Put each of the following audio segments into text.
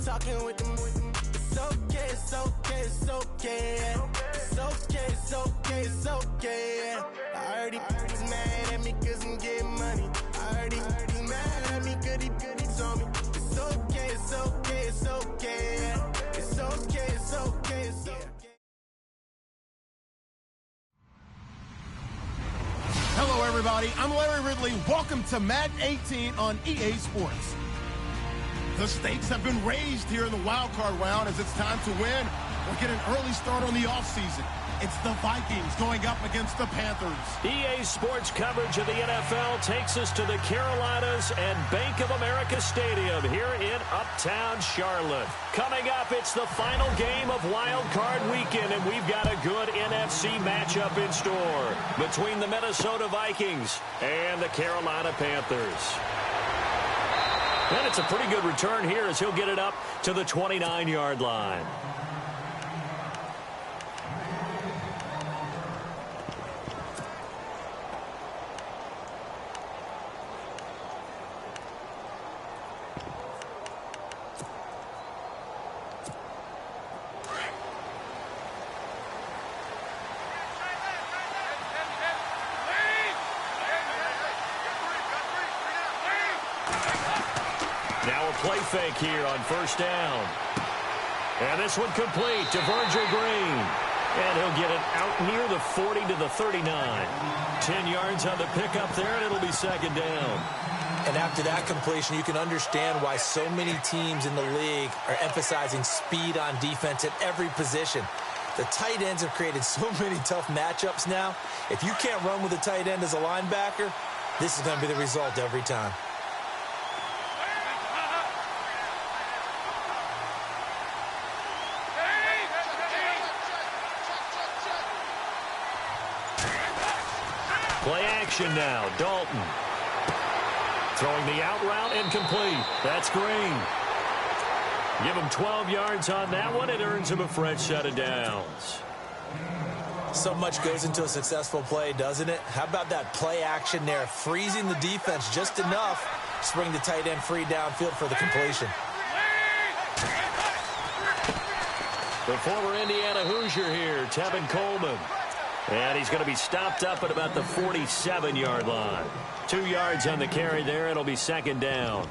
Talking with them. It's okay, it's okay, it's okay. It's okay, it's okay, it's okay. I already he's mad at me cause I'm getting money. I already he's mad at me cause he told me. It's okay, it's okay, it's okay. It's okay, it's okay, it's okay. Hello, everybody. I'm Larry Ridley. Welcome to Madden 18 on EA Sports. The stakes have been raised here in the wild card round as it's time to win or get an early start on the offseason. It's the Vikings going up against the Panthers. EA Sports coverage of the NFL takes us to the Carolinas and Bank of America Stadium here in Uptown Charlotte. Coming up, it's the final game of Wild Card Weekend, and we've got a good NFC matchup in store between the Minnesota Vikings and the Carolina Panthers. And it's a pretty good return here as he'll get it up to the 29-yard line. Now a play fake here on first down. And this one complete to Virgil Green. And he'll get it out near the 40 to the 39. 10 yards on the pickup there, and it'll be second down. And after that completion, you can understand why so many teams in the league are emphasizing speed on defense at every position. The tight ends have created so many tough matchups now. If you can't run with a tight end as a linebacker, this is going to be the result every time. Play action now, Dalton. Throwing the out route incomplete. That's Green. Give him 12 yards on that one. It earns him a fresh set of downs. So much goes into a successful play, doesn't it? How about that play action there, freezing the defense just enough to bring the tight end free downfield for the completion. The former Indiana Hoosier here, Tevin Coleman. And he's going to be stopped up at about the 47-yard line. 2 yards on the carry there. It'll be second down.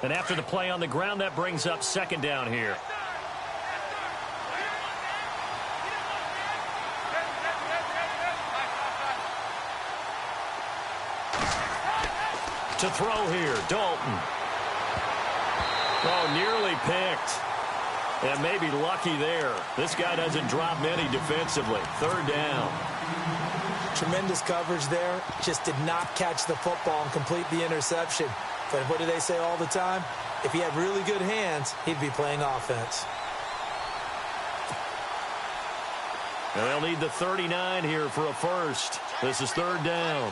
And after the play on the ground, that brings up second down here. To throw here, Dalton. Oh, nearly picked. And maybe lucky there. This guy doesn't drop many defensively. Third down. Tremendous coverage there. Just did not catch the football and complete the interception. But what do they say all the time? If he had really good hands, he'd be playing offense. And they'll need the 39 here for a first. This is third down.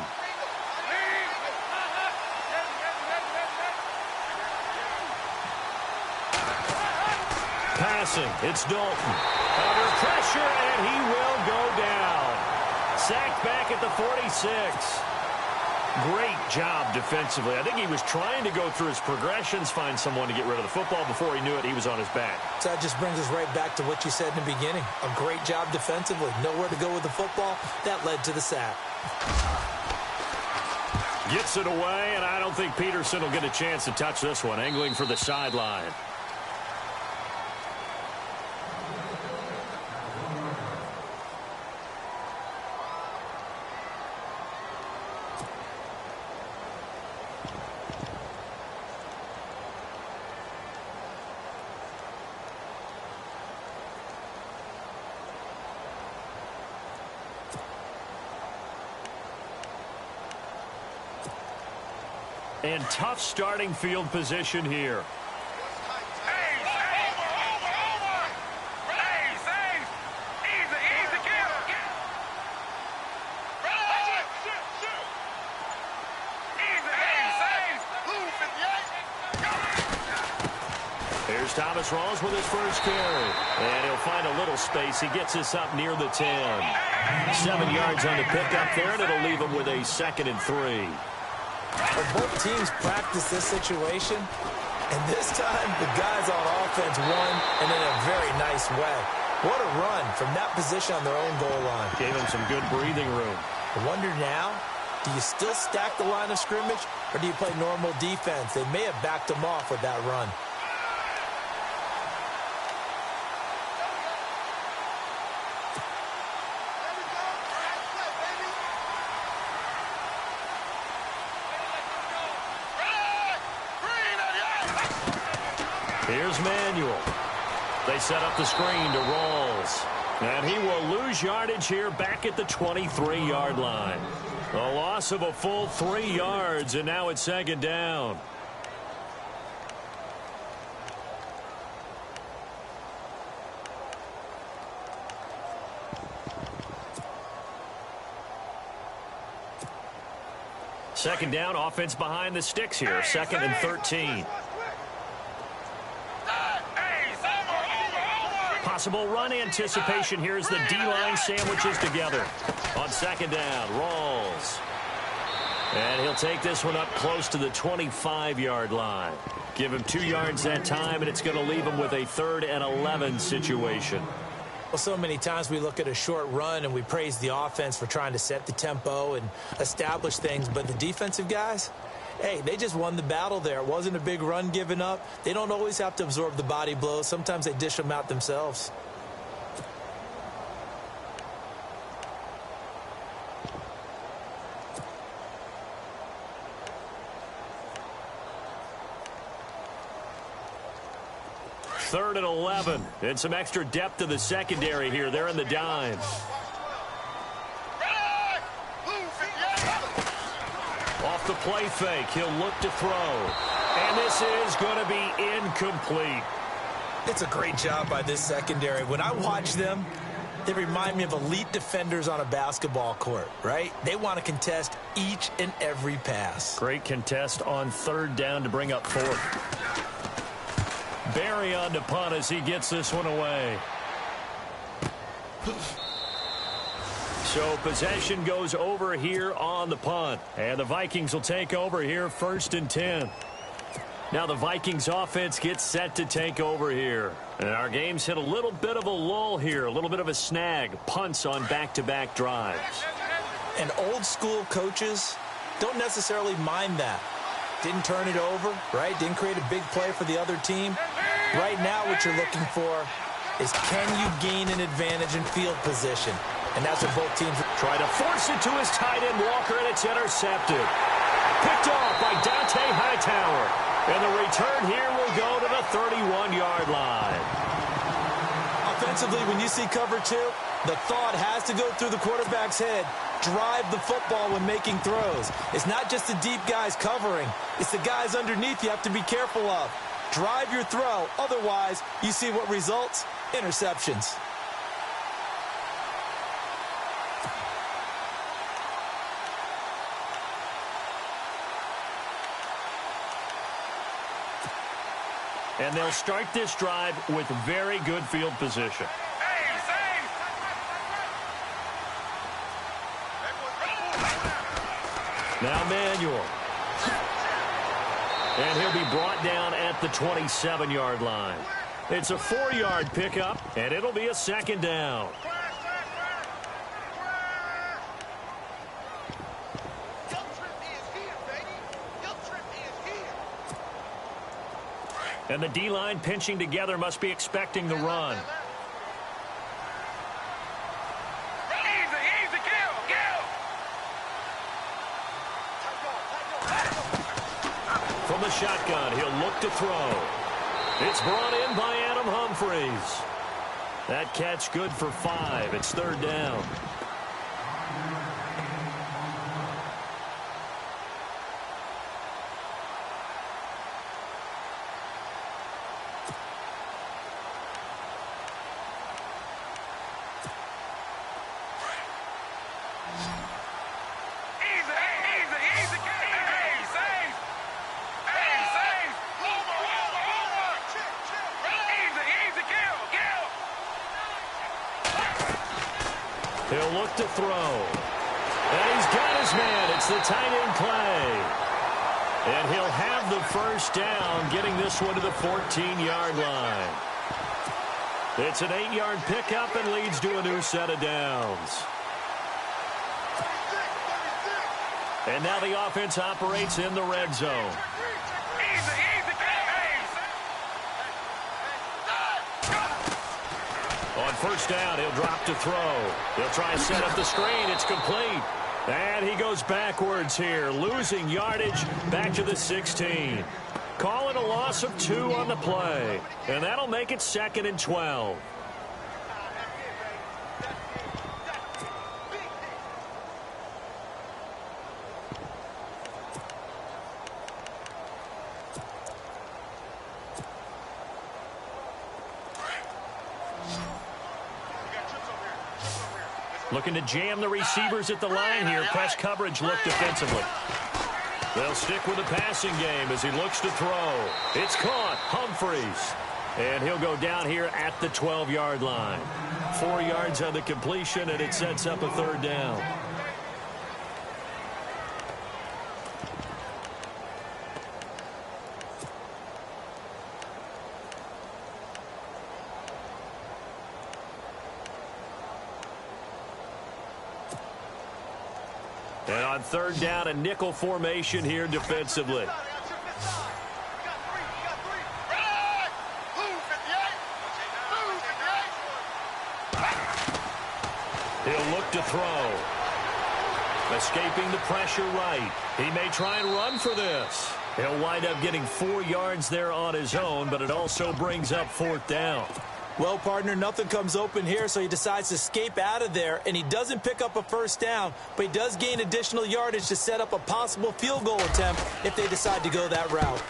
Passing, it's Dalton. Under pressure, and he will go down. Sacked back at the 46. Great job defensively. I think he was trying to go through his progressions, find someone to get rid of the football. Before he knew it, he was on his back. So that just brings us right back to what you said in the beginning. A great job defensively. Nowhere to go with the football. That led to the sack. Gets it away, and I don't think Peterson will get a chance to touch this one. Angling for the sideline. And tough starting field position here. There's Here's Thomas Rawls with his first carry. And he'll find a little space. He gets this up near the 10. 7 yards on the pickup there, and it'll leave him with a 2nd and 3. But both teams practice this situation, and this time the guys on offense won, and in a very nice way. What a run from that position on their own goal line. Gave him some good breathing room. I wonder now, do you still stack the line of scrimmage, or do you play normal defense? They may have backed them off with that run. Here's Manuel. They set up the screen to Rawls. And he will lose yardage here back at the 23-yard line. A loss of a full 3 yards, and now it's 2nd down. Second down, offense behind the sticks here. 2nd and 13. Possible run anticipation here as the D-line sandwiches together. On 2nd down, Rawls. And he'll take this one up close to the 25-yard line. Give him 2 yards that time, and it's going to leave him with a 3rd and 11 situation. Well, so many times we look at a short run and we praise the offense for trying to set the tempo and establish things, but the defensive guys, hey, they just won the battle there. It wasn't a big run given up. They don't always have to absorb the body blows. Sometimes they dish them out themselves. Third and 11, and some extra depth to the secondary here. They're in the dime. Off the play fake, he'll look to throw. And this is going to be incomplete. It's a great job by this secondary. When I watch them, they remind me of elite defenders on a basketball court, right? They want to contest each and every pass. Great contest on 3rd down to bring up 4th. Barry on to punt as he gets this one away. So possession goes over here on the punt. And the Vikings will take over here 1st and 10. Now the Vikings offense gets set to take over here. And our game's hit a little bit of a lull here. A little bit of a snag. Punts on back-to-back drives. And old school coaches don't necessarily mind that. Didn't turn it over, right? Didn't create a big play for the other team. Right now what you're looking for is, can you gain an advantage in field position? And that's what both teams try to force it to his tight end Walker, and it's intercepted. Picked off by Dante Hightower. And the return here will go to the 31-yard line. Offensively, when you see cover 2, the thought has to go through the quarterback's head. Drive the football when making throws. It's not just the deep guys covering. It's the guys underneath you have to be careful of. Drive your throw. Otherwise, you see what results? Interceptions. And they'll start this drive with very good field position. Now Manuel. And he'll be brought down at the 27-yard line. It's a 4-yard pickup, and it'll be a 2nd down. And the D-line pinching together must be expecting the run. From the shotgun, he'll look to throw. It's brought in by Adam Humphries. That catch good for 5. It's 3rd down. back to throw. And he's got his man. It's the tight end Clay. And he'll have the first down, getting this one to the 14-yard line. It's an 8-yard pickup and leads to a new set of downs. And now the offense operates in the red zone. On first down, he'll drop to throw. He'll try to set up the screen. It's complete. And he goes backwards here, losing yardage back to the 16. Calling a loss of 2 on the play. And that'll make it 2nd and 12. Looking to jam the receivers at the line here. Press coverage look defensively. They'll stick with the passing game as he looks to throw. It's caught. Humphreys. And he'll go down here at the 12-yard line. 4 yards on the completion, and it sets up a 3rd down. And on 3rd down, a nickel formation here defensively. He'll look to throw. Escaping the pressure right. He may try and run for this. He'll wind up getting 4 yards there on his own, but it also brings up 4th down. Well, partner, nothing comes open here, so he decides to escape out of there, and he doesn't pick up a 1st down, but he does gain additional yardage to set up a possible field goal attempt if they decide to go that route.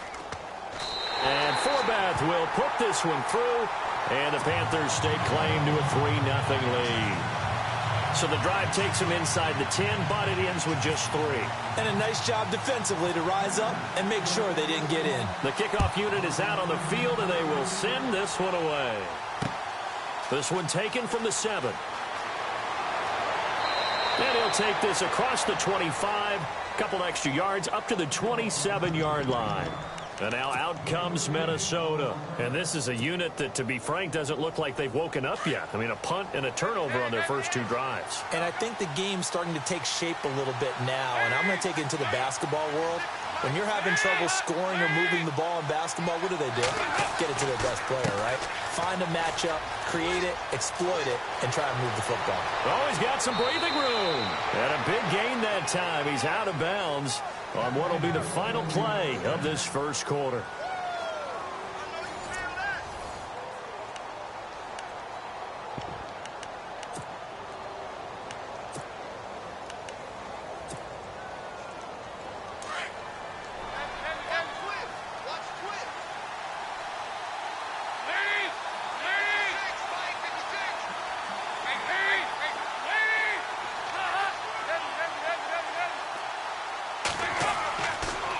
And Forbath will put this one through, and the Panthers stake claim to a 3-0 lead. So the drive takes him inside the 10, but it ends with just 3. And a nice job defensively to rise up and make sure they didn't get in. The kickoff unit is out on the field, and they will send this one away. This one taken from the 7. And he'll take this across the 25. Couple extra yards up to the 27-yard line. And now out comes Minnesota. And this is a unit that, to be frank, doesn't look like they've woken up yet. I mean, a punt and a turnover on their first 2 drives. And I think the game's starting to take shape a little bit now. And I'm going to take it into the basketball world. When you're having trouble scoring or moving the ball in basketball, what do? Get it to their best player, right? Find a matchup, create it, exploit it, and try and move the football. Oh, he's got some breathing room. And a big gain that time. He's out of bounds on what will be the final play of this first quarter.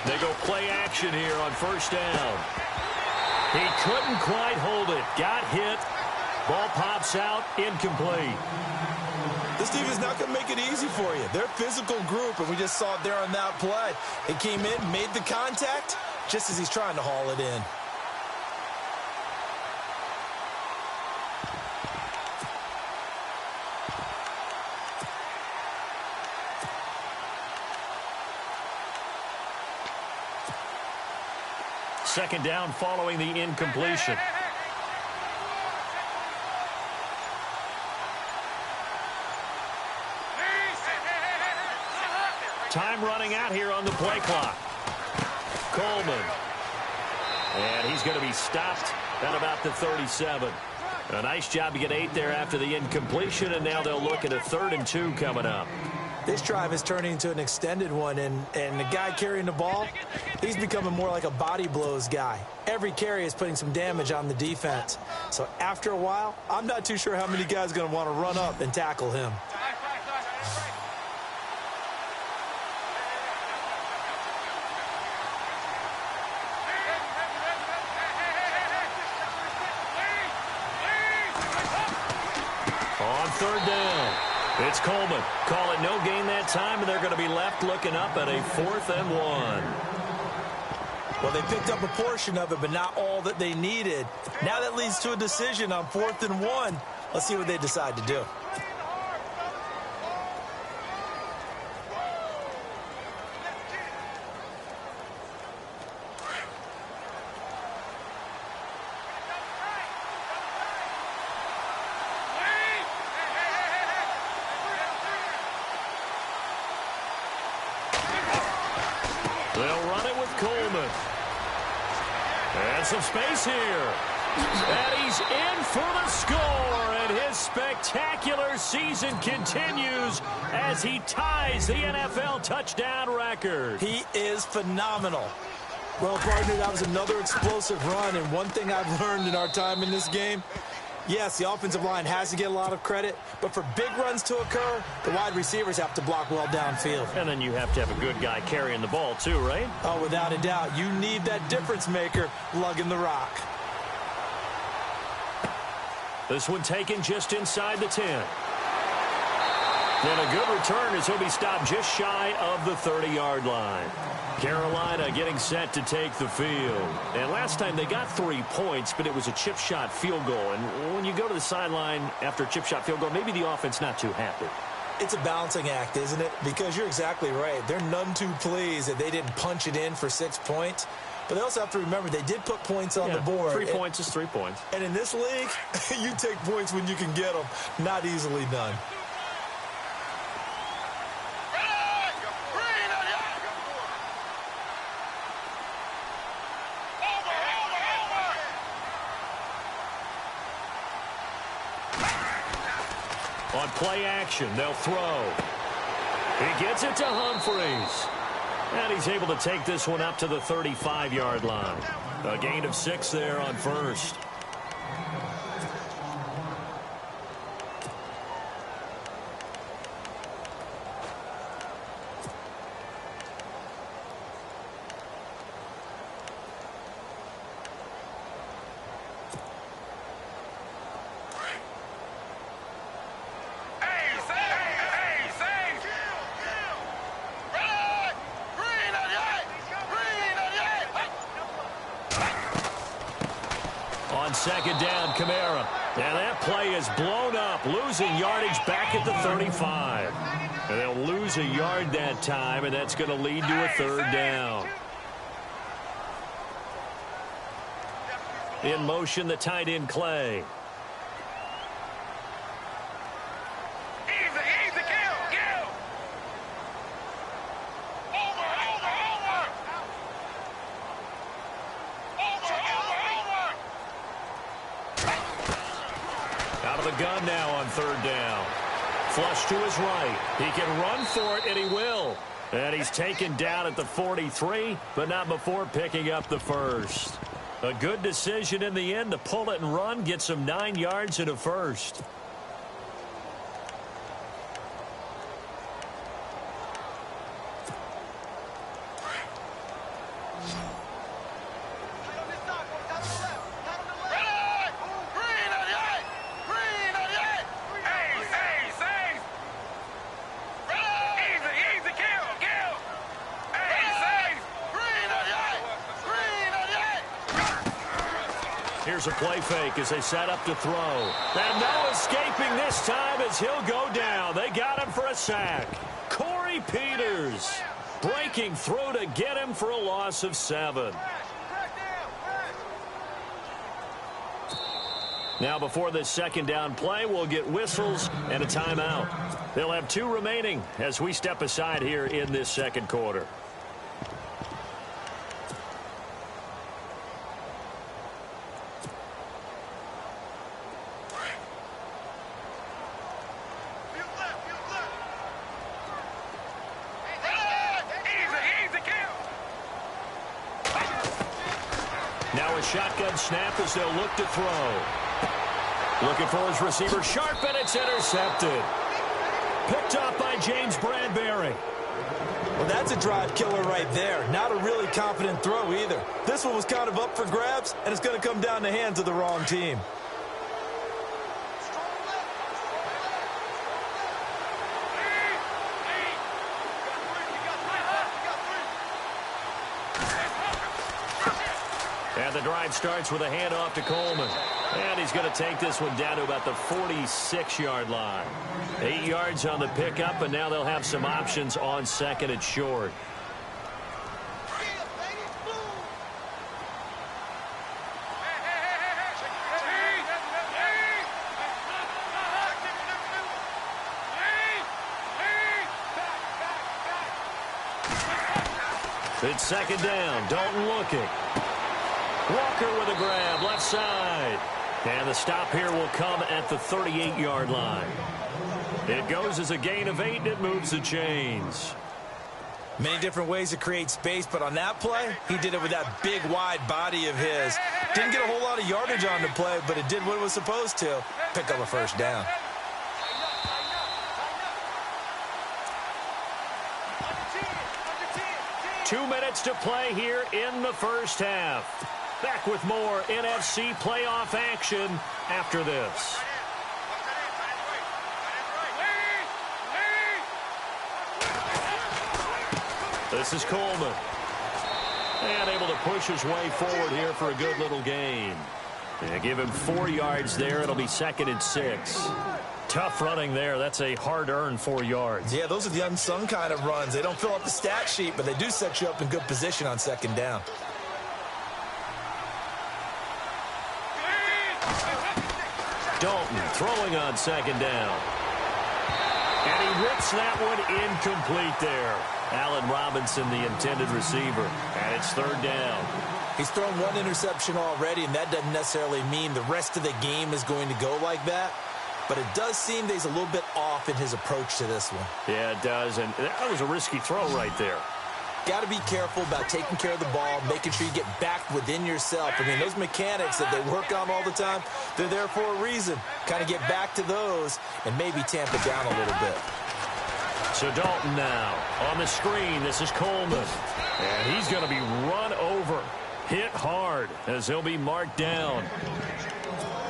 They go play action here on first down. He couldn't quite hold it. Got hit. Ball pops out. Incomplete. This team is not going to make it easy for you. They're a physical group, and we just saw it there on that play. It came in, made the contact, just as he's trying to haul it in. Second down following the incompletion. Time running out here on the play clock. Coleman. And he's going to be stopped at about the 37. A nice job to get 8 there after the incompletion, and now they'll look at a 3rd and 2 coming up. This drive is turning into an extended one, and the guy carrying the ball, he's becoming more like a body blows guy. Every carry is putting some damage on the defense. So after a while, I'm not too sure how many guys are going to want to run up and tackle him. On 3rd down. It's Coleman. Call it no gain that time, and they're going to be left looking up at a 4th and 1. Well, they picked up a portion of it, but not all that they needed. Now that leads to a decision on 4th and 1. Let's see what they decide to do. They'll run it with Coleman. And some space here. And he's in for the score. And his spectacular season continues as he ties the NFL touchdown record. He is phenomenal. Well, partner, that was another explosive run. And one thing I've learned in our time in this game, yes, the offensive line has to get a lot of credit, but for big runs to occur, the wide receivers have to block well downfield. And then you have to have a good guy carrying the ball too, right? Oh, without a doubt. You need that difference maker lugging the rock. This one taken just inside the 10. And a good return as he'll be stopped just shy of the 30-yard line. Carolina getting set to take the field. And last time they got 3 points, but it was a chip shot field goal. And when you go to the sideline after a chip shot field goal, maybe the offense not too happy. It's a balancing act, isn't it? Because you're exactly right. They're none too pleased that they didn't punch it in for 6 points. But they also have to remember they did put points on the board. 3 points is 3 points. And in this league, you take points when you can get them. Not easily done. On play action, they'll throw. He gets it to Humphreys. And he's able to take this one up to the 35-yard line. A gain of 6 there on first. Second down, Kamara. And that play is blown up, losing yardage back at the 35. And they'll lose a yard that time, and that's going to lead to a 3rd down. In motion, the tight end, Clay. Gun now on 3rd down. Flush to his right. He can run for it, and he will. And he's taken down at the 43, but not before picking up the first. A good decision in the end to pull it and run, get some 9 yards and a first. Here's a play fake as they set up to throw. And no escaping this time as he'll go down. They got him for a sack. Corey Peters breaking through to get him for a loss of 7. Now before this 2nd down play, we'll get whistles and a timeout. They'll have 2 remaining as we step aside here in this 2nd quarter. Now a shotgun snap as they'll look to throw. Looking for his receiver, Sharp, and it's intercepted. Picked up by James Bradbury. Well, that's a drive killer right there. Not a really confident throw either. This one was kind of up for grabs, and it's going to come down the hands of the wrong team. And the drive starts with a handoff to Coleman. And he's going to take this one down to about the 46-yard line. 8 yards on the pickup, and now they'll have some options on second and short. It's second down. Dalton looking. Walker with a grab, left side. And the stop here will come at the 38-yard line. It goes as a gain of 8, and it moves the chains. Many different ways to create space, but on that play, he did it with that big, wide body of his. Didn't get a whole lot of yardage on the play, but it did what it was supposed to. Pick up a first down. Two minutes to play here in the first half. Back with more NFC playoff action after this. This is Coleman. And able to push his way forward here for a good little gain. Yeah, give him 4 yards there. It'll be 2nd and 6. Tough running there. That's a hard-earned 4 yards. Yeah, those are the unsung kind of runs. They don't fill up the stat sheet, but they do set you up in good position on second down. Dalton throwing on second down. And he rips that one incomplete there. Allen Robinson, the intended receiver. And it's 3rd down. He's thrown 1 interception already, and that doesn't necessarily mean the rest of the game is going to go like that. But it does seem that he's a little bit off in his approach to this one. Yeah, it does. And that was a risky throw right there. Got to be careful about taking care of the ball, making sure you get back within yourself. I mean, those mechanics that they work on all the time, they're there for a reason. Kind of get back to those and maybe tamp it down a little bit. So Dalton now on the screen. This is Coleman. And he's going to be run over. Hit hard as he'll be marked down.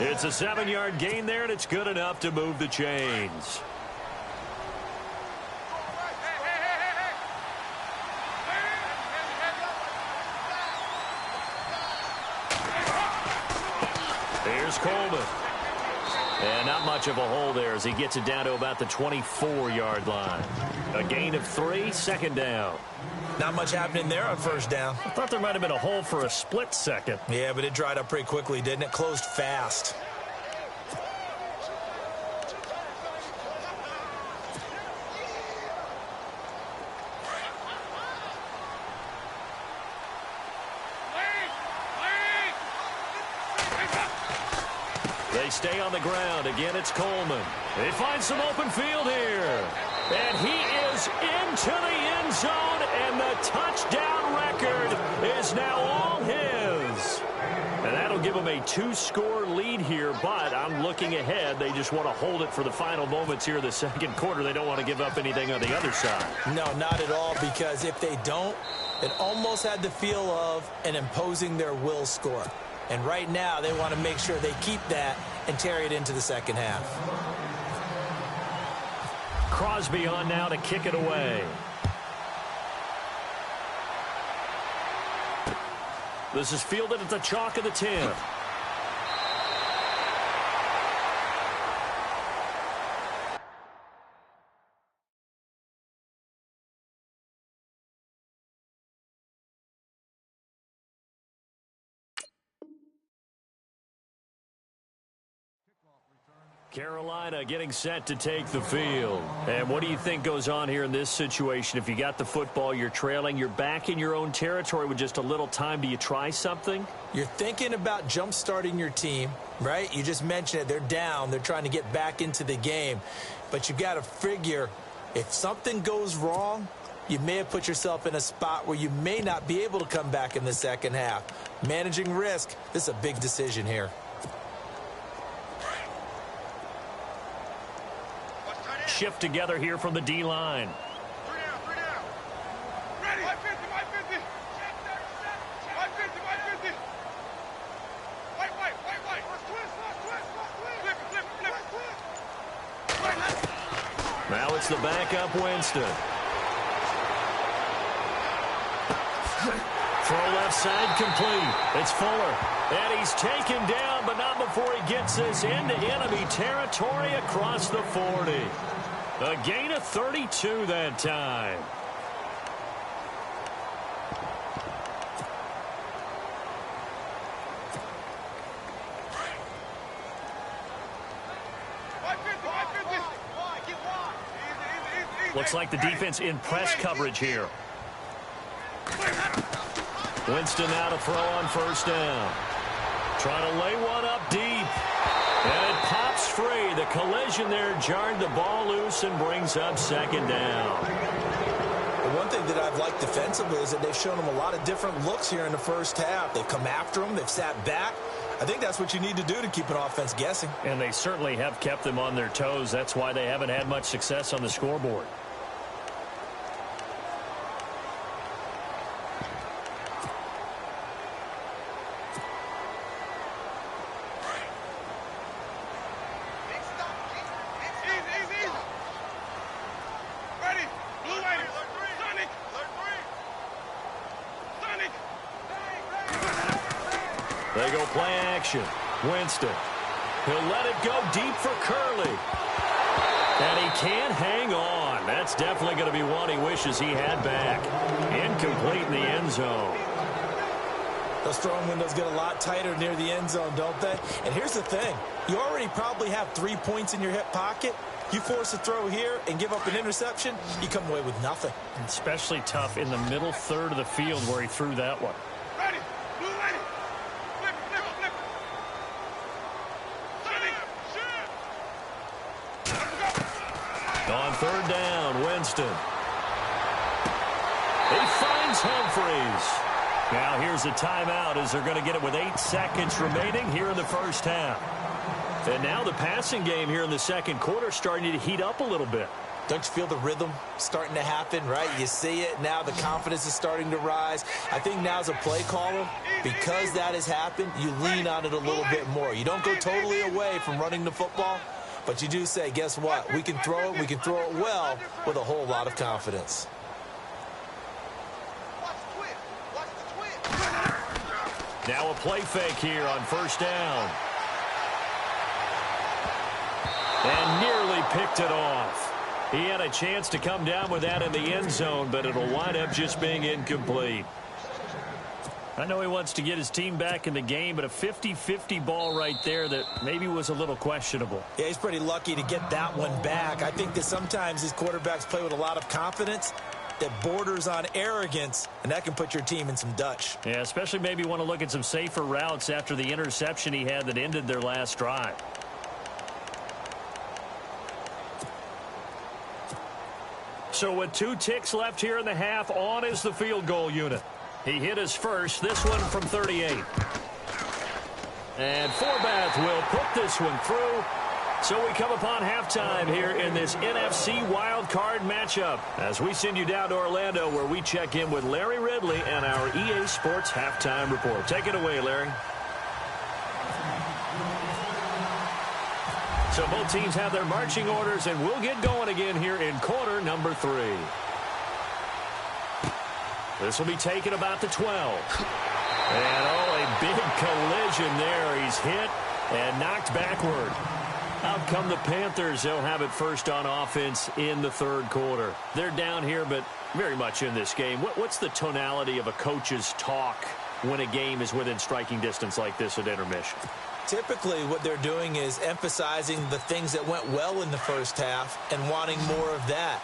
It's a 7-yard gain there, and it's good enough to move the chains. Here's Coleman. And not much of a hole there as he gets it down to about the 24-yard line. A gain of 3, 2nd down. Not much happening there on first down. I thought there might have been a hole for a split second. Yeah, but it dried up pretty quickly, didn't it? Closed fast. They stay on the ground. Again, it's Coleman. They find some open field here. And he is into the end zone, and the touchdown record is now all his. And that'll give them a 2-score lead here, but I'm looking ahead. They just want to hold it for the final moments here of the second quarter. They don't want to give up anything on the other side. No, not at all, because if they don't, it almost had the feel of an imposing their will score. And right now, they want to make sure they keep that and carry it into the second half. Crosby on now to kick it away. This is fielded at the chalk of the 10. Carolina getting set to take the field. And what do you think goes on here in this situation? If you got the football, you're trailing, you're back in your own territory with just a little time. Do you try something? You're thinking about jump-starting your team, right? You just mentioned it. They're down. They're trying to get back into the game. But you got to figure if something goes wrong, you may have put yourself in a spot where you may not be able to come back in the second half. Managing risk, this is a big decision here. Shift together here from the D-line. Now it's the backup Winston. Throw left side complete. It's Fuller. And he's taken down, but not before he gets this into enemy territory across the 40. A gain of 32 that time. Looks like the defense in press coverage here. Winston now to throw on first down. Trying to lay one up deep. And it pops free. The collision there jarred the ball loose and brings up second down. One thing that I've liked defensively is that they've shown them a lot of different looks here in the first half. They've come after them. They've sat back. I think that's what you need to do to keep an offense guessing. And they certainly have kept them on their toes. That's why they haven't had much success on the scoreboard. They go play action. Winston. He'll let it go deep for Curley. And he can't hang on. That's definitely going to be one he wishes he had back. Incomplete in the end zone. Those throwing windows get a lot tighter near the end zone, don't they? And here's the thing. You already probably have 3 points in your hip pocket. You force a throw here and give up an interception, you come away with nothing. Especially tough in the middle third of the field where he threw that one. Ready. Blue ready. Flip, flip, flip. On third down, Winston. He finds Humphreys. Now here's a timeout as they're going to get it with 8 seconds remaining here in the first half. And now the passing game here in the second quarter starting to heat up a little bit. Don't you feel the rhythm starting to happen, right? You see it now. The confidence is starting to rise. I think now as a play caller, because that has happened, you lean on it a little bit more. You don't go totally away from running the football, but you do say, guess what? We can throw it. We can throw it well with a whole lot of confidence. Now a play fake here on first down. And nearly picked it off. He had a chance to come down with that in the end zone, but it'll wind up just being incomplete. I know he wants to get his team back in the game, but a 50-50 ball right there that maybe was a little questionable. Yeah, he's pretty lucky to get that one back. I think that sometimes these quarterbacks play with a lot of confidence that borders on arrogance, and that can put your team in some Dutch. Yeah, especially maybe want to look at some safer routes after the interception he had that ended their last drive. So with 2 ticks left here in the half, on is the field goal unit. He hit his first, this one from 38. And Forbath will put this one through. So we come upon halftime here in this NFC wild card matchup as we send you down to Orlando where we check in with Larry Ridley and our EA Sports halftime report. Take it away, Larry. So both teams have their marching orders, and we'll get going again here in quarter number 3. This will be taken about the 12. And, oh, a big collision there. He's hit and knocked backward. Out come the Panthers. They'll have it first on offense in the third quarter. They're down here, but very much in this game. What's the tonality of a coach's talk when a game is within striking distance like this at intermission? Typically, what they're doing is emphasizing the things that went well in the first half and wanting more of that.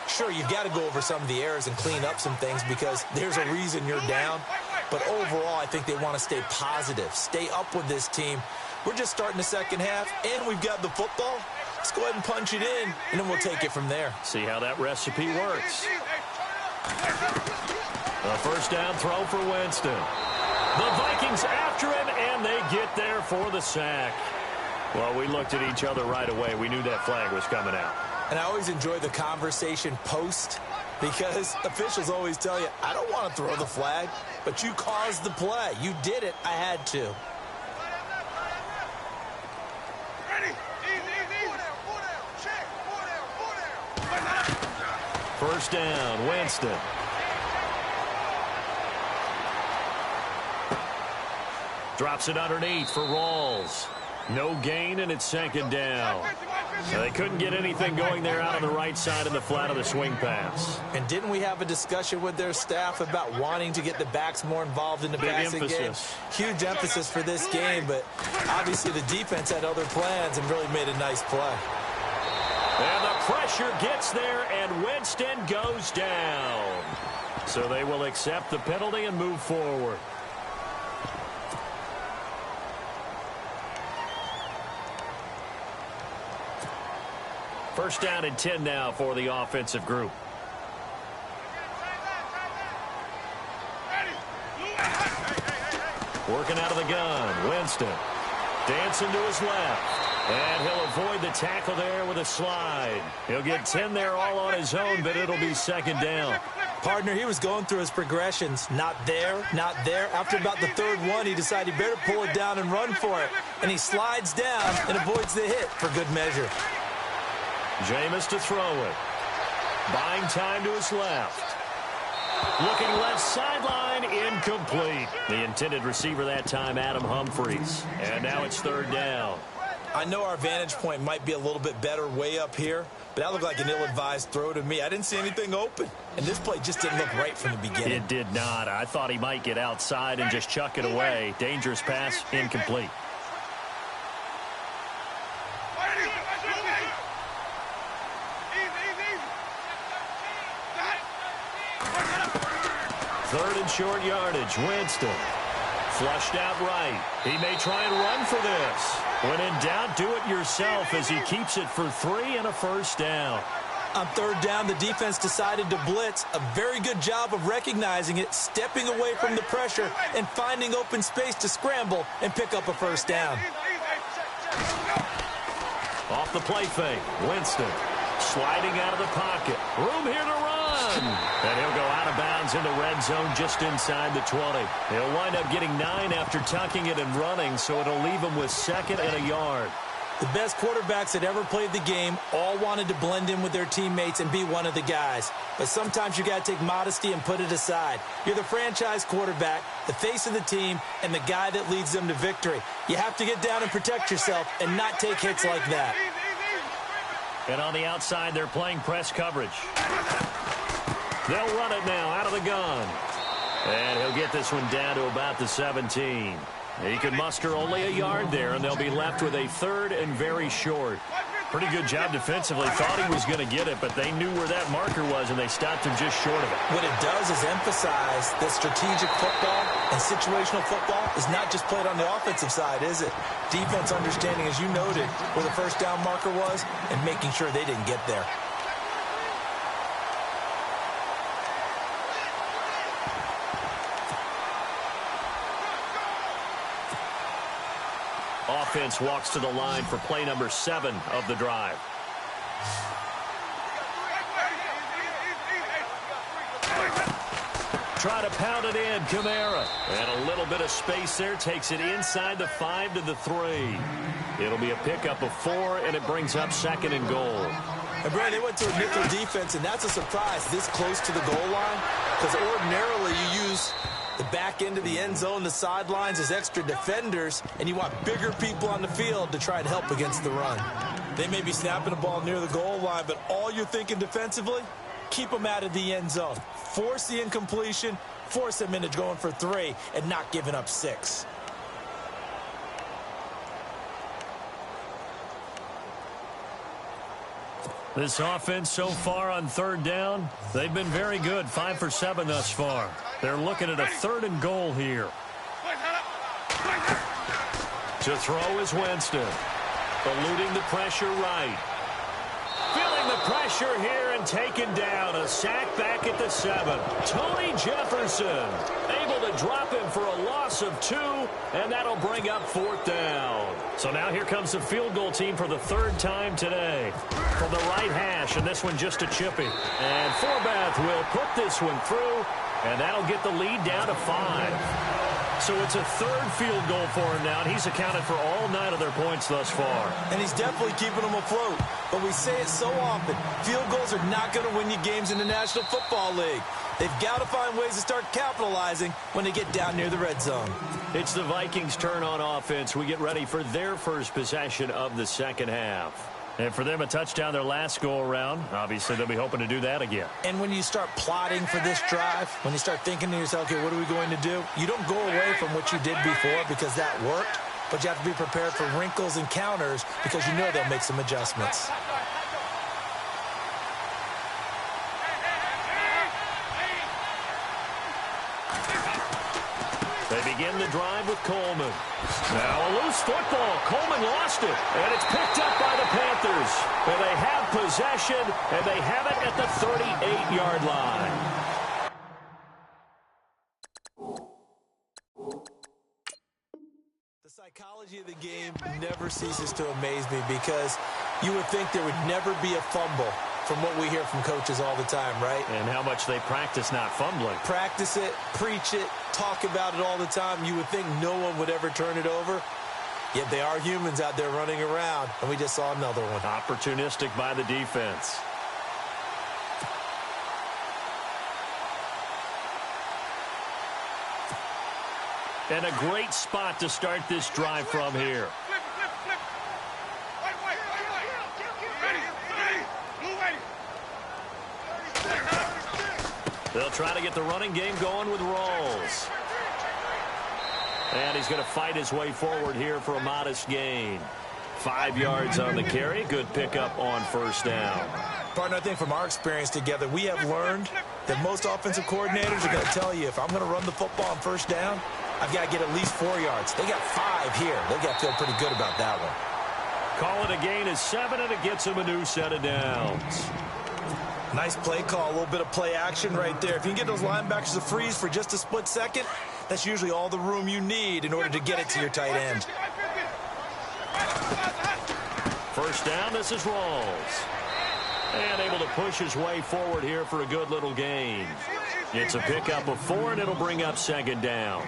Sure, you've got to go over some of the errors and clean up some things because there's a reason you're down. But overall, I think they want to stay positive, stay up with this team. We're just starting the second half, and we've got the football. Let's go ahead and punch it in, and then we'll take it from there. See how that recipe works. A first down throw for Winston. The Vikings after him, and they get there for the sack. Well, we looked at each other right away. We knew that flag was coming out. And I always enjoy the conversation post because officials always tell you, I don't want to throw the flag, but you caused the play. You did it. I had to. First down, Winston. Drops it underneath for Rawls. No gain, and it's second down. So they couldn't get anything going there out on the right side of the flat of the swing pass. And didn't we have a discussion with their staff about wanting to get the backs more involved in the passing game? Huge emphasis for this game, but obviously the defense had other plans and really made a nice play. And the pressure gets there, and Winston goes down. So they will accept the penalty and move forward. First down and 10 now for the offensive group. Working out of the gun, Winston. Dancing to his left. And he'll avoid the tackle there with a slide. He'll get 10 there all on his own, but it'll be second down. Partner, he was going through his progressions. Not there, not there. After about the third one, he decided he better pull it down and run for it. And he slides down and avoids the hit for good measure. Jameis to throw it. Buying time to his left. Looking left sideline, incomplete. The intended receiver that time, Adam Humphries. And now it's third down. I know our vantage point might be a little bit better way up here, but that looked like an ill-advised throw to me. I didn't see anything open, and this play just didn't look right from the beginning. It did not. I thought he might get outside and just chuck it away. Dangerous pass, incomplete. Third and short yardage, Winston. Flushed out right. He may try and run for this. When in doubt, do it yourself as he keeps it for 3 and a first down. On third down, the defense decided to blitz. A very good job of recognizing it, stepping away from the pressure, and finding open space to scramble and pick up a first down. Off the play fake, Winston. Sliding out of the pocket. Room here to run. And he'll go out of bounds in the red zone just inside the 20. He'll wind up getting 9 after tucking it and running, so it'll leave him with second and a yard. The best quarterbacks that ever played the game all wanted to blend in with their teammates and be one of the guys. But sometimes you got to take modesty and put it aside. You're the franchise quarterback, the face of the team, and the guy that leads them to victory. You have to get down and protect yourself and not take hits like that. And on the outside, they're playing press coverage. They'll run it now out of the gun. And he'll get this one down to about the 17. He can muster only a yard there, and they'll be left with a third and very short. Pretty good job defensively. Thought he was going to get it, but they knew where that marker was, and they stopped him just short of it. What it does is emphasize that strategic football and situational football is not just played on the offensive side, is it? Defense understanding, as you noted, where the first down marker was and making sure they didn't get there. Offense walks to the line for play number 7 of the drive. Try to pound it in, Kamara. And a little bit of space there, takes it inside the 5 to the 3. It'll be a pickup of 4, and it brings up second and goal. And, Brad, they went to a nickel defense, and that's a surprise this close to the goal line, because ordinarily you use the back end of the end zone, the sidelines as extra defenders, and you want bigger people on the field to try and help against the run. They may be snapping the ball near the goal line, but all you're thinking defensively, keep them out of the end zone. Force the incompletion, force them into going for 3, and not giving up 6. This offense so far on third down, they've been very good, 5 for 7 thus far. They're looking at a third and goal here. To throw is Winston. Eluding the pressure right. Feeling the pressure here and taken down. A sack back at the 7. Tony Jefferson able to drop him for a loss of 2, and that'll bring up 4th down. So now here comes the field goal team for the 3rd time today. From the right hash, and this one just a chippy. And Forbath will put this one through, and that'll get the lead down to 5. So it's a 3rd field goal for him now, and he's accounted for all 9 of their points thus far. And he's definitely keeping them afloat. But we say it so often, field goals are not going to win you games in the National Football League. They've got to find ways to start capitalizing when they get down near the red zone. It's the Vikings' turn on offense. We get ready for their first possession of the second half. And for them, a touchdown their last go-around. Obviously, they'll be hoping to do that again. And when you start plotting for this drive, when you start thinking to yourself, okay, what are we going to do? You don't go away from what you did before because that worked, but you have to be prepared for wrinkles and counters because you know they'll make some adjustments. They begin the drive with Coleman. Now a loose football. Coleman lost it, and it's picked up by the Panthers. And they have possession, and they have it at the 38-yard line. The psychology of the game never ceases to amaze me because you would think there would never be a fumble from what we hear from coaches all the time, right? And how much they practice not fumbling. Practice it, preach it, talk about it all the time. You would think no one would ever turn it over. Yet they are humans out there running around, and we just saw another one. Opportunistic by the defense. And a great spot to start this drive from here. They'll try to get the running game going with Rawls. And he's going to fight his way forward here for a modest gain. 5 yards on the carry. Good pickup on first down. Partner, I think from our experience together, we have learned that most offensive coordinators are going to tell you, if I'm going to run the football on first down, I've got to get at least 4 yards. They got 5 here. They got to feel pretty good about that one. Call it a gain of 7, and it gets him a new set of downs. Nice play call, a little bit of play action right there. If you can get those linebackers to freeze for just a split second, that's usually all the room you need in order to get it to your tight end. First down, this is Rawls. And able to push his way forward here for a good little gain. It's a pickup of 4, and it'll bring up second down.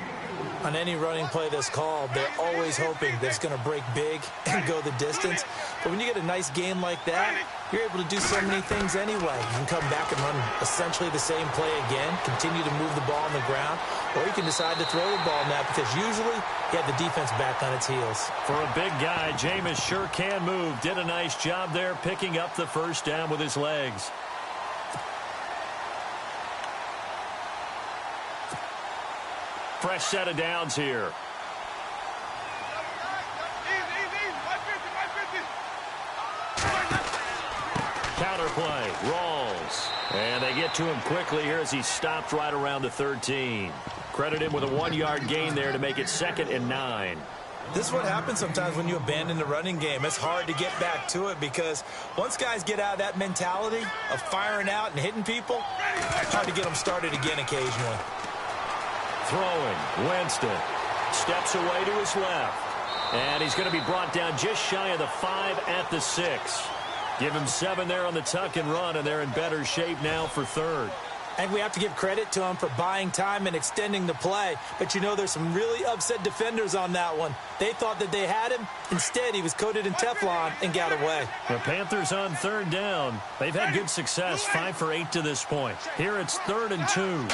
On any running play that's called, they're always hoping that it's going to break big and go the distance. But when you get a nice gain like that, you're able to do so many things anyway. You can come back and run essentially the same play again, continue to move the ball on the ground, or you can decide to throw the ball now because usually you have the defense back on its heels. For a big guy, Jameis sure can move. Did a nice job there picking up the first down with his legs. Fresh set of downs here. Counter play, Rawls. And they get to him quickly here as he stopped right around the 13. Credit him with a 1-yard gain there to make it 2nd and 9. This is what happens sometimes when you abandon the running game. It's hard to get back to it because once guys get out of that mentality of firing out and hitting people, it's hard to get them started again occasionally. Throwing, Winston steps away to his left. And he's going to be brought down just shy of the 5 at the 6. Give him 7 there on the tuck and run, and they're in better shape now for 3rd. And we have to give credit to him for buying time and extending the play. But, you know, there's some really upset defenders on that one. They thought that they had him. Instead, he was coated in Teflon and got away. The Panthers on 3rd down. They've had good success, 5 for 8 to this point. Here it's 3rd and 2.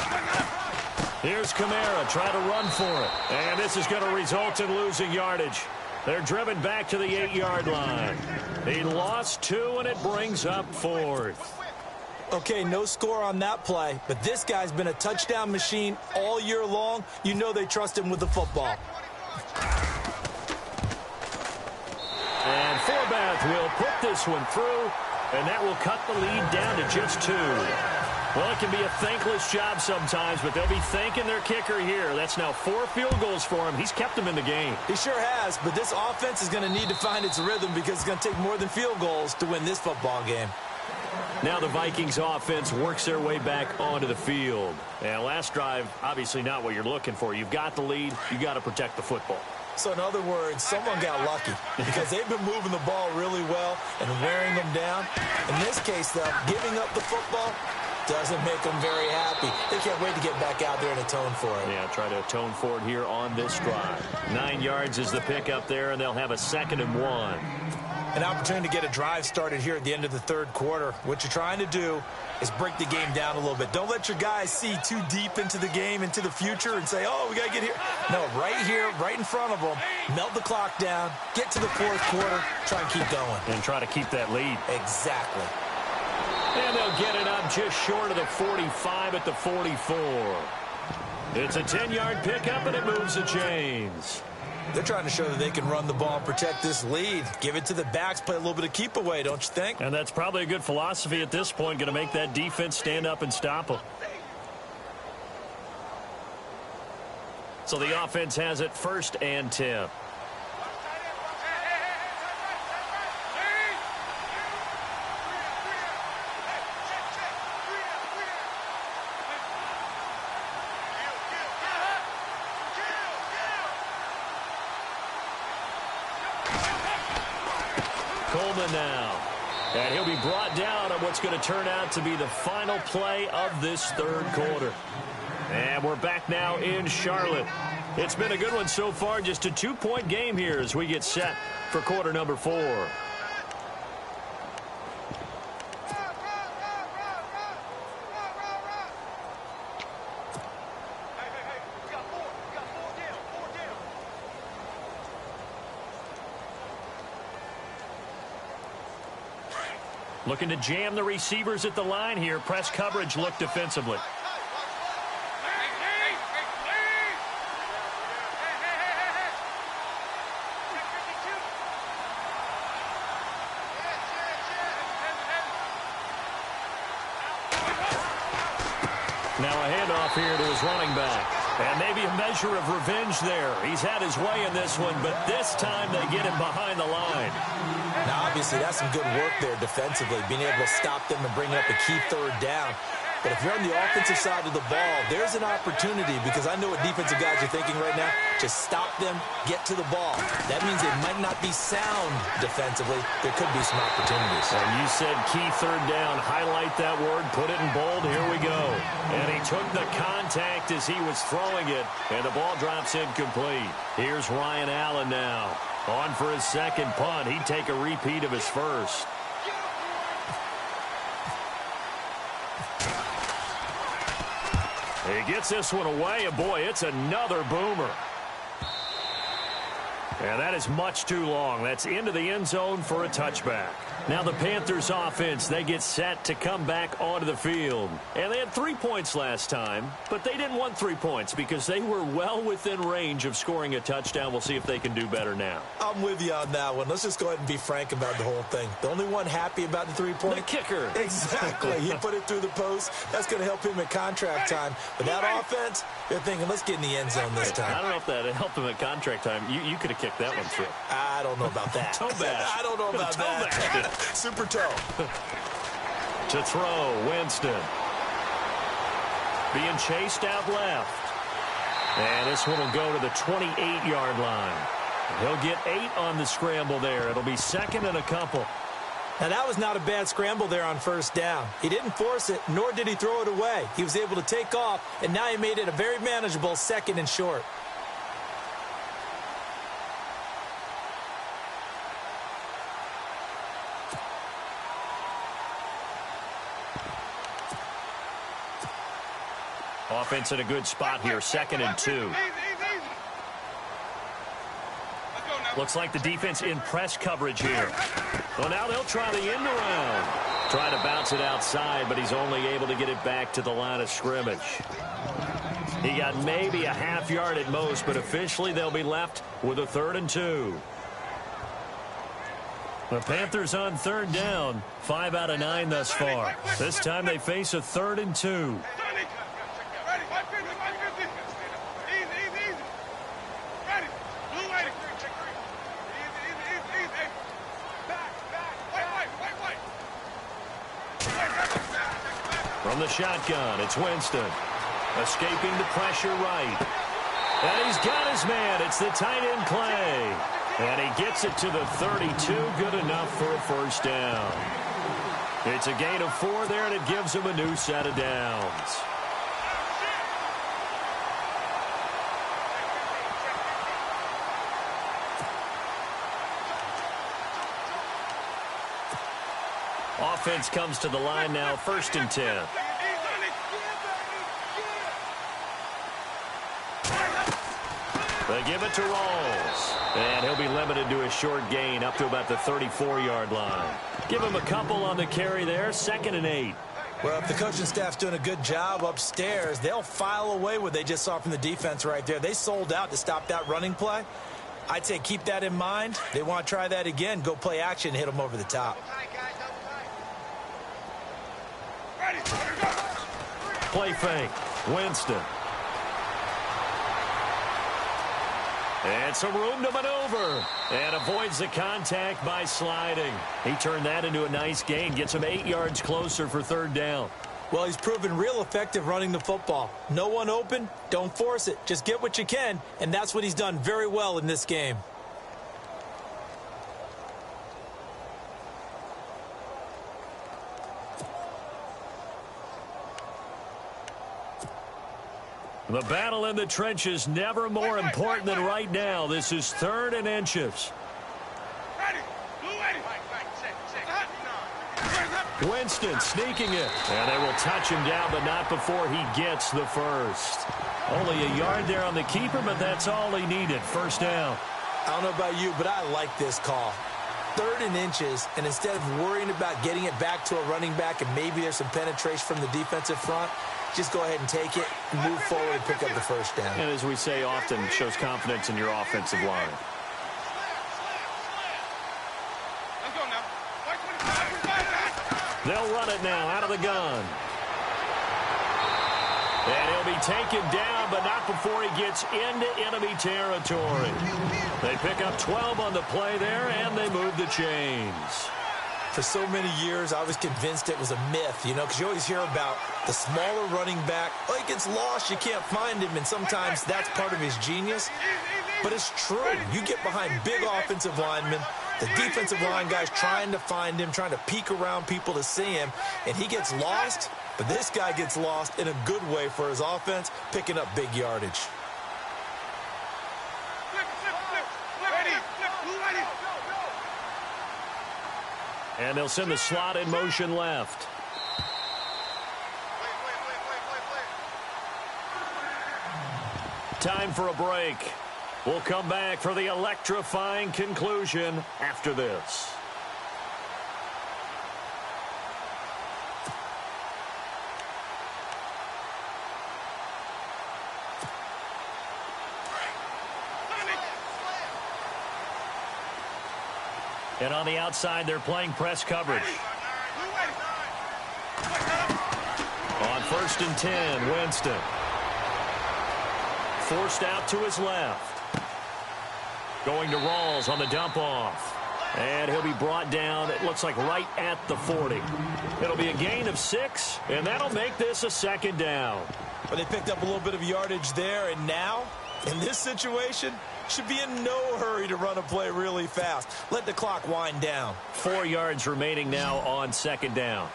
Here's Kamara trying to run for it. And this is going to result in losing yardage. They're driven back to the 8-yard line. He lost 2, and it brings up 4th. Okay, no score on that play, but this guy's been a touchdown machine all year long. You know they trust him with the football. And Forbath will put this one through, and that will cut the lead down to just 2. Well, it can be a thankless job sometimes, but they'll be thanking their kicker here. That's now 4 field goals for him. He's kept them in the game. He sure has, but this offense is going to need to find its rhythm because it's going to take more than field goals to win this football game. Now the Vikings offense works their way back onto the field. And last drive, obviously not what you're looking for. You've got the lead. You've got to protect the football. So in other words, someone got lucky because they've been moving the ball really well and wearing them down. In this case, though, giving up the football doesn't make them very happy. They can't wait to get back out there and atone for it. Yeah, try to atone for it here on this drive. 9 yards is the pickup there, and they'll have a 2nd and 1. An opportunity to get a drive started here at the end of the third quarter. What you're trying to do is break the game down a little bit. Don't let your guys see too deep into the game, into the future, and say, oh, we got to get here. No, right here, right in front of them, melt the clock down, get to the fourth quarter, try and keep going. And try to keep that lead. Exactly. And they'll get it up just short of the 45 at the 44. It's a 10-yard pickup, and it moves the chains. They're trying to show that they can run the ball and protect this lead. Give it to the backs, play a little bit of keep away, don't you think? And that's probably a good philosophy at this point, going to make that defense stand up and stop them. So the offense has it 1st and 10. Coleman now. And he'll be brought down on what's going to turn out to be the final play of this third quarter. And we're back now in Charlotte. It's been a good one so far. Just a 2-point game here as we get set for quarter number 4. Looking to jam the receivers at the line here. Press coverage look defensively. Now a handoff here to his running back. And maybe a measure of revenge there. He's had his way in this one, but this time they get him behind the line. Now, obviously, that's some good work there defensively, being able to stop them and bring up a key third down. But if you're on the offensive side of the ball, there's an opportunity, because I know what defensive guys are thinking right now. Just stop them, get to the ball. That means they might not be sound defensively. There could be some opportunities. And you said key third down. Highlight that word. Put it in bold. Here we go. And he took the contact as he was throwing it, and the ball drops incomplete. Here's Ryan Allen now. On for his second punt. He'd take a repeat of his first. He gets this one away, and boy, it's another boomer. And that is much too long. That's into the end zone for a touchback. Now the Panthers offense, they get set to come back onto the field. And they had 3 points last time, but they didn't want 3 points because they were well within range of scoring a touchdown. We'll see if they can do better now. I'm with you on that one. Let's just go ahead and be frank about the whole thing. The only one happy about the 3-point? The kicker. Exactly. He put it through the post. That's going to help him at contract time. But that offense, they're thinking, let's get in the end zone this time. I don't know if that helped him at contract time. You could have kicked that one through. I don't know about that. Toe bash. I don't know about that. Super toe. To throw, Winston. Being chased out left. And this one will go to the 28-yard line. He'll get 8 on the scramble there. It'll be 2nd and a couple. Now, that was not a bad scramble there on first down. He didn't force it, nor did he throw it away. He was able to take off, and now he made it a very manageable 2nd and short. Offense in a good spot here, 2nd and 2. Looks like the defense in press coverage here. Well, now they'll try the end around. Try to bounce it outside, but he's only able to get it back to the line of scrimmage. He got maybe a half yard at most, but officially they'll be left with a 3rd and 2. The Panthers on 3rd down, 5 out of 9 thus far. This time they face a 3rd and 2. From the shotgun, it's Winston. Escaping the pressure right. And he's got his man. It's the tight end play. And he gets it to the 32. Good enough for a 1st down. It's a gain of 4 there, and it gives him a new set of downs. offense comes to the line now, 1st and 10. They give it to Rawls. And he'll be limited to a short gain up to about the 34-yard line. Give him a couple on the carry there, 2nd and 8. Well, if the coaching staff's doing a good job upstairs, they'll file away what they just saw from the defense right there. They sold out to stop that running play. I'd say keep that in mind. They want to try that again. Go play action, hit them over the top. Play fake. Winston. And some room to maneuver. And avoids the contact by sliding. He turned that into a nice gain. Gets him 8 yards closer for 3rd down. Well, he's proven real effective running the football. No one open, don't force it. Just get what you can, and that's what he's done very well in this game. The battle in the trenches never more important than right now. This is 3rd and inches. Winston sneaking it. And they will touch him down, but not before he gets the first. Only a yard there on the keeper, but that's all he needed. 1st down. I don't know about you, but I like this call. 3rd and inches, and instead of worrying about getting it back to a running back and maybe there's some penetration from the defensive front, just go ahead and take it, move forward, and pick up the 1st down. And as we say often, shows confidence in your offensive line. They'll run it now out of the gun. And he'll be taken down, but not before he gets into enemy territory. They pick up 12 on the play there, and they move the chains. For so many years, I was convinced it was a myth, you know, because you always hear about the smaller running back. Oh, he gets lost, you can't find him, and sometimes that's part of his genius. But it's true. You get behind big offensive linemen, the defensive line guy's trying to find him, trying to peek around people to see him, and he gets lost. But this guy gets lost in a good way for his offense, picking up big yardage. And they'll send the slot in motion left. Time for a break. We'll come back for the electrifying conclusion after this. And on the outside, they're playing press coverage. On 1st and 10, Winston. Forced out to his left. Going to Rawls on the dump off. And he'll be brought down, it looks like right at the 40. It'll be a gain of 6, and that'll make this a 2nd down. But they picked up a little bit of yardage there, and now, in this situation, should be in no hurry to run a play really fast. Let the clock wind down. 4 yards remaining now on 2nd down.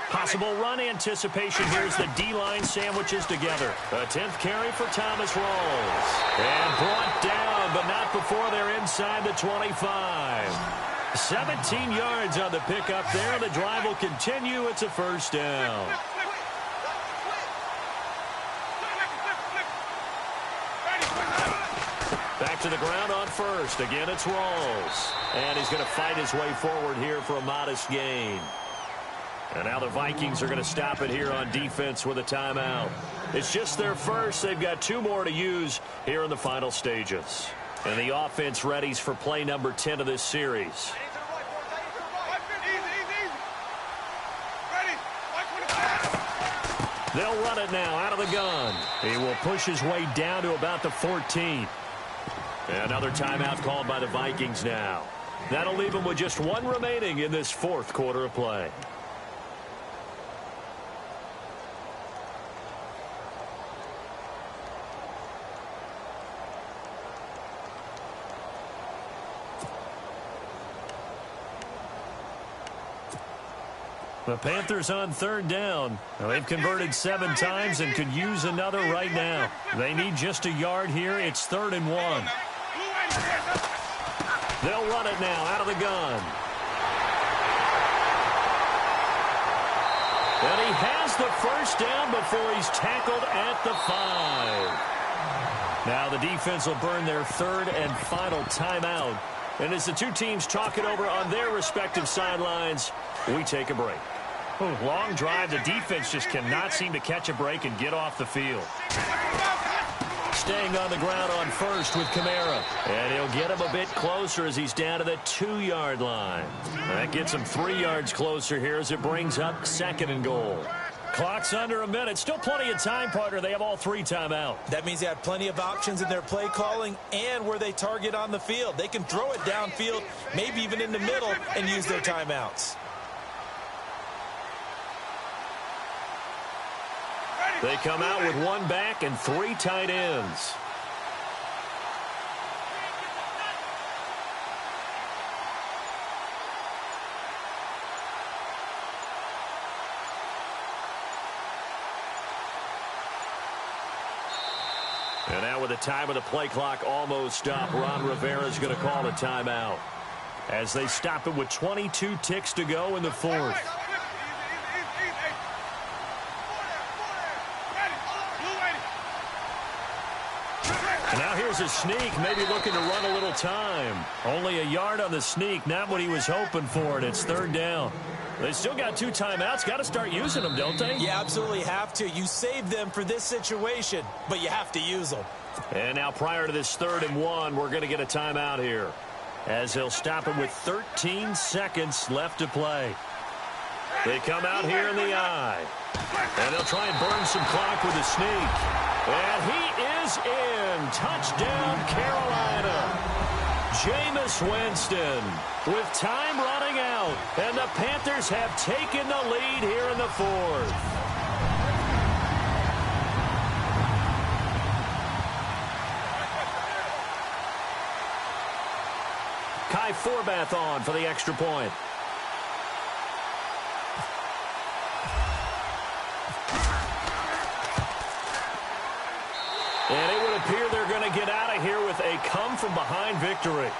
Possible run anticipation. Here's the D-line sandwiches together. A 10th carry for Thomas Rawls. And brought down, but not before they're inside the 25. 17 yards on the pickup there. The drive will continue. It's a 1st down. Back to the ground on 1st. Again, it's Rawls. And he's going to fight his way forward here for a modest gain. And now the Vikings are going to stop it here on defense with a timeout. It's just their first. They've got 2 more to use here in the final stages. And the offense readies for play number 10 of this series. They'll run it now out of the gun. He will push his way down to about the 14. Another timeout called by the Vikings now. That'll leave them with just 1 remaining in this 4th quarter of play. The Panthers on 3rd down. Now, they've converted 7 times and could use another right now. They need just a yard here. It's 3rd and 1. They'll run it now out of the gun. And he has the first down before he's tackled at the 5. Now the defense will burn their third and final timeout. And as the two teams talk it over on their respective sidelines, we take a break. Long drive. The defense just cannot seem to catch a break and get off the field. Staying on the ground on first with Kamara. And he'll get him a bit closer as he's down to the 2-yard line. That gets him 3 yards closer here as it brings up 2nd and goal. Clock's under a minute. Still plenty of time, partner. They have all 3 timeout. That means they have plenty of options in their play calling and where they target on the field. They can throw it downfield, maybe even in the middle, and use their timeouts. They come out with 1 back and 3 tight ends. And now with the time of the play clock almost up, Ron Rivera's going to call a timeout as they stop it with 22 ticks to go in the 4th. And now here's a sneak, maybe looking to run a little time. Only a yard on the sneak, not what he was hoping for, and it's 3rd down. They still got 2 timeouts. Got to start using them, don't they? You absolutely have to. You save them for this situation, but you have to use them. And now prior to this 3rd and 1, we're going to get a timeout here as they'll stop it with 13 seconds left to play. They come out here in the eye, and they'll try and burn some clock with a sneak. And he is in. Touchdown, Carolina. Jameis Winston with time running out, and the Panthers have taken the lead here in the 4th. Kai Forbath on for the extra point. And it would appear they're going to get out of here with a come-from-behind victory.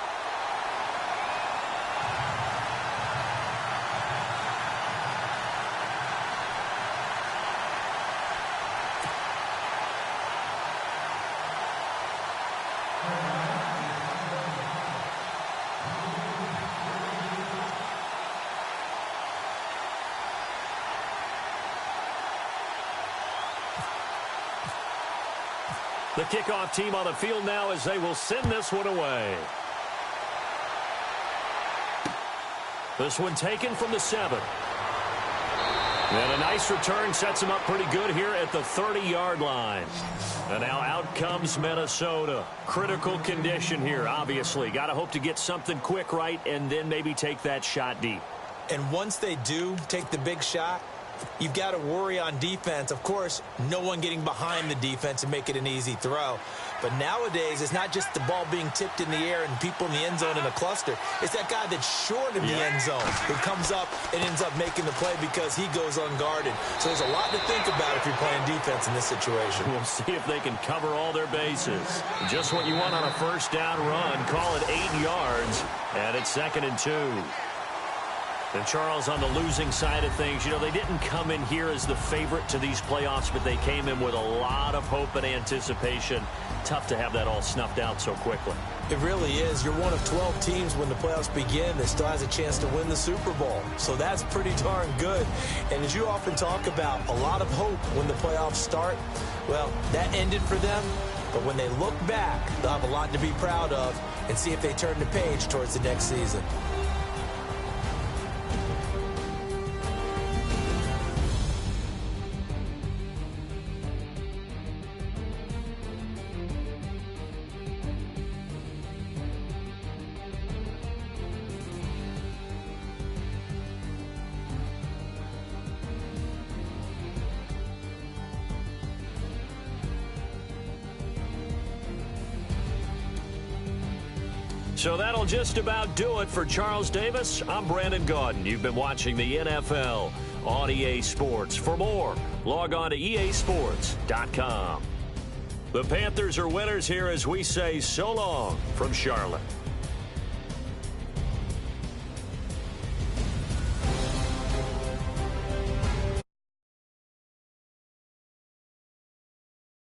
The kickoff team on the field now as they will send this one away. This one taken from the 7. And a nice return sets him up pretty good here at the 30-yard line. And now out comes Minnesota. Critical condition here, obviously. Got to hope to get something quick right and then maybe take that shot deep. And once they do take the big shot, you've got to worry on defense. Of course, no one getting behind the defense and make it an easy throw. But nowadays, it's not just the ball being tipped in the air and people in the end zone in a cluster. It's that guy that's short of the end zone who comes up and ends up making the play because he goes unguarded. So there's a lot to think about if you're playing defense in this situation. We'll see if they can cover all their bases. Just what you want on a first down run. Call it 8 yards, and it's 2nd and 2. And Charles, on the losing side of things, you know, they didn't come in here as the favorite to these playoffs, but they came in with a lot of hope and anticipation. Tough to have that all snuffed out so quickly. It really is. You're one of 12 teams when the playoffs begin that still has a chance to win the Super Bowl. So that's pretty darn good. And as you often talk about, a lot of hope when the playoffs start. Well, that ended for them. But when they look back, they'll have a lot to be proud of and see if they turn the page towards the next season. So that'll just about do it for Charles Davis. I'm Brandon Gaudin. You've been watching the NFL on EA Sports. For more, log on to easports.com. The Panthers are winners here as we say so long from Charlotte.